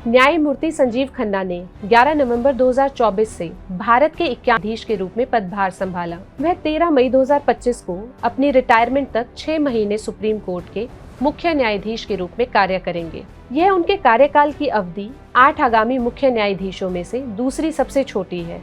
न्यायमूर्ति संजीव खन्ना ने 11 नवंबर 2024 से भारत के 91 न्यायाधीश के रूप में पदभार संभाला। वह 13 मई 2025 को अपनी रिटायरमेंट तक 6 महीने सुप्रीम कोर्ट के मुख्य न्यायाधीश के रूप में कार्य करेंगे। यह उनके कार्यकाल की अवधि 8 आगामी मुख्य न्यायाधीशों में से दूसरी सबसे छोटी है,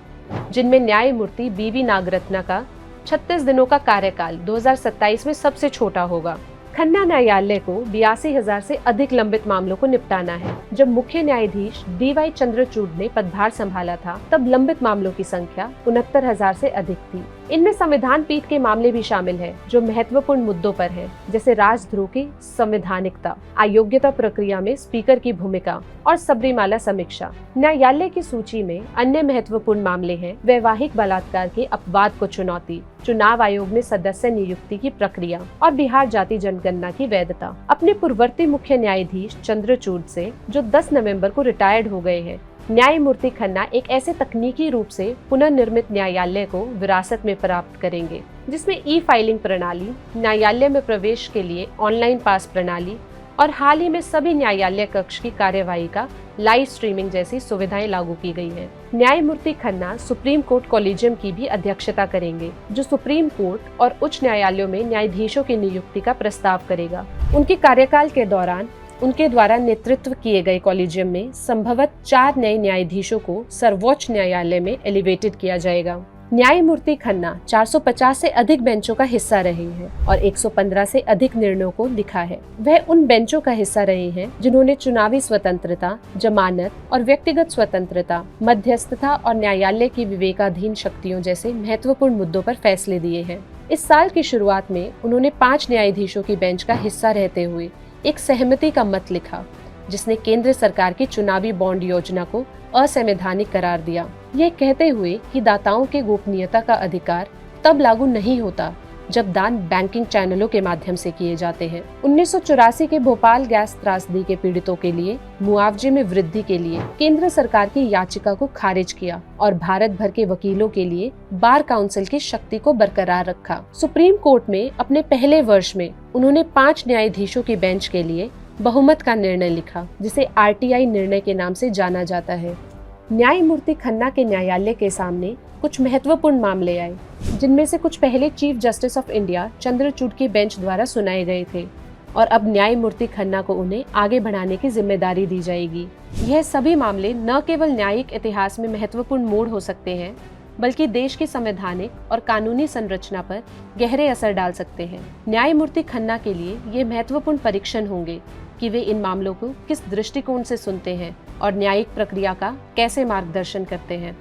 जिनमें न्यायमूर्ति बीवी नागरत्ना का 36 दिनों का कार्यकाल 2027 में सबसे छोटा होगा। खन्ना न्यायालय को 82,000 से अधिक लंबित मामलों को निपटाना है। जब मुख्य न्यायाधीश DY चंद्रचूड़ ने पदभार संभाला था, तब लंबित मामलों की संख्या 69,000 से अधिक थी। इनमें संविधान पीठ के मामले भी शामिल हैं, जो महत्वपूर्ण मुद्दों पर हैं, जैसे राजद्रोह की संवैधानिकता, अयोग्यता प्रक्रिया में स्पीकर की भूमिका और सबरीमाला समीक्षा। न्यायालय की सूची में अन्य महत्वपूर्ण मामले हैं वैवाहिक बलात्कार के अपवाद को चुनौती, चुनाव आयोग में सदस्य नियुक्ति की प्रक्रिया और बिहार जाति जनगणना की वैधता। अपने पूर्ववर्ती मुख्य न्यायाधीश चंद्रचूड़ से, जो 10 नवंबर को रिटायर्ड हो गए हैं, न्यायमूर्ति खन्ना एक ऐसे तकनीकी रूप से पुनर्निर्मित न्यायालय को विरासत में प्राप्त करेंगे, जिसमें ई-फाइलिंग प्रणाली, न्यायालय में प्रवेश के लिए ऑनलाइन पास प्रणाली और हाल ही में सभी न्यायालय कक्ष की कार्यवाही का लाइव स्ट्रीमिंग जैसी सुविधाएं लागू की गई हैं। न्यायमूर्ति खन्ना सुप्रीम कोर्ट कॉलेजियम की भी अध्यक्षता करेंगे, जो सुप्रीम कोर्ट और उच्च न्यायालयों में न्यायाधीशों की नियुक्ति का प्रस्ताव करेगा। उनके कार्यकाल के दौरान उनके द्वारा नेतृत्व किए गए कॉलेजियम में संभवतः 4 नए न्यायाधीशों को सर्वोच्च न्यायालय में एलिवेटेड किया जाएगा। न्यायमूर्ति खन्ना 450 से अधिक बेंचों का हिस्सा रहे हैं और 115 से अधिक निर्णयों को लिखा है। वह उन बेंचों का हिस्सा रहे हैं जिन्होंने चुनावी स्वतंत्रता, जमानत और व्यक्तिगत स्वतंत्रता, मध्यस्थता और न्यायालय की विवेकाधीन शक्तियों जैसे महत्वपूर्ण मुद्दों पर फैसले दिए हैं। इस साल की शुरुआत में उन्होंने 5 न्यायाधीशों की बेंच का हिस्सा रहते हुए एक सहमति का मत लिखा, जिसने केंद्र सरकार की चुनावी बॉन्ड योजना को असंवैधानिक करार दिया, यह कहते हुए कि दाताओं के गोपनीयता का अधिकार तब लागू नहीं होता जब दान बैंकिंग चैनलों के माध्यम से किए जाते हैं। 1984 के भोपाल गैस त्रासदी के पीड़ितों के लिए मुआवजे में वृद्धि के लिए केंद्र सरकार की याचिका को खारिज किया और भारत भर के वकीलों के लिए बार काउंसिल की शक्ति को बरकरार रखा। सुप्रीम कोर्ट में अपने पहले वर्ष में उन्होंने 5 न्यायाधीशों की बेंच के लिए बहुमत का निर्णय लिखा, जिसे RTI निर्णय के नाम से जाना जाता है। न्यायमूर्ति खन्ना के न्यायालय के सामने कुछ महत्वपूर्ण मामले आए, जिनमें से कुछ पहले chief justice of India Chandrachud की बेंच द्वारा सुनाए गए थे और अब न्यायमूर्ति खन्ना को उन्हें आगे बढ़ाने की जिम्मेदारी दी जाएगी। यह सभी मामले न केवल न्यायिक इतिहास में महत्वपूर्ण मोड़ हो सकते हैं, बल्कि देश की संवैधानिक और कानूनी संरचना पर गहरे असर डाल सकते हैं। न्यायमूर्ति खन्ना के लिए ये महत्वपूर्ण परीक्षण होंगे कि वे इन मामलों को किस दृष्टिकोण से सुनते हैं और न्यायिक प्रक्रिया का कैसे मार्गदर्शन करते हैं।